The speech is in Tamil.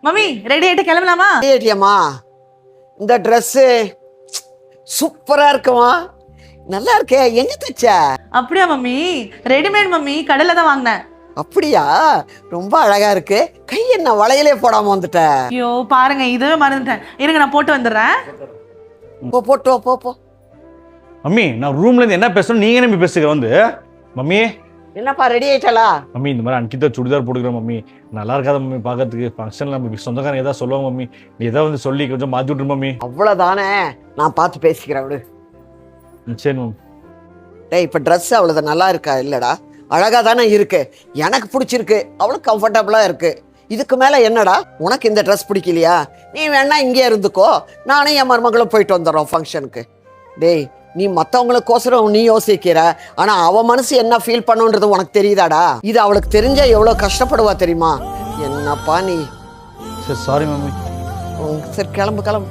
மம்மி ரெடி ஆயிட்டு கிளம்பலாமா? ஏடியம்மா இந்த ட்ரெஸ்ஸு சூப்பரா இருக்குமா, நல்லா இருக்கே. எங்க தைச்ச? அப்படியா மம்மி? ரெடிமேட் மம்மி, கடையில தான் வாங்கினேன். அப்படியா, ரொம்ப அழகா இருக்கு. கை என்ன வளையலே போடாம வந்துட்ட? ஐயோ பாருங்க, இதுவே மறந்துட்டேன். இருங்க நான் போட்டு வந்துடுறேன். போ போட்டு வா, போ போ. மம்மி நான் ரூம்ல இருந்து என்ன பேசணும் நீங்க என்ன பேசுங்க வந்து. மம்மி என்னப்பா ரெடி ஆயிட்டலா? மம்மி இந்த மாதிரி அன்கிட்ட சுடிதார் போட்டுக்கிறேன் மம்மி, நல்லா இருக்காத மம்மி பார்க்கறதுக்கு. ஃபங்க்ஷன்ல நம்ம சொந்தக்காரங்க ஏதாவது சொல்லுவாங்க மம்மி, நீ ஏதாவது வந்து சொல்லி கொஞ்சம் மாற்றி விட்டுரு மம்மி. அவ்வளவுதானே, நான் பார்த்து பேசிக்கிறேன் விடு. சரி மம்மி. டேய் இப்போ ட்ரெஸ் அவ்வளவு நல்லா இருக்கா? இல்லடா, அழகா தானே இருக்கு, எனக்கு பிடிச்சிருக்கு, அவளுக்கு கம்ஃபர்டபுளா இருக்கு. இதுக்கு மேல என்னடா, உனக்கு இந்த ட்ரெஸ் பிடிக்கலையா? நீ வேணா இங்கே இருந்துக்கோ, நானும் என் மருமகளும் போயிட்டு வந்துடுறோம் ஃபங்க்ஷனுக்கு. டேய் நீ மற்றவங்களுக்கோசரம் நீ யோசிக்கிற, ஆனா அவ மனசு என்ன ஃபீல் பண்ணுன்றது உனக்கு தெரியுதாடா? இது அவளுக்கு தெரிஞ்சா எவ்வளவு கஷ்டப்படுவா தெரியுமா? என்னப்பா நீ. சரி சாரி மம்மி. சரி கிளம்பு கிளம்பு.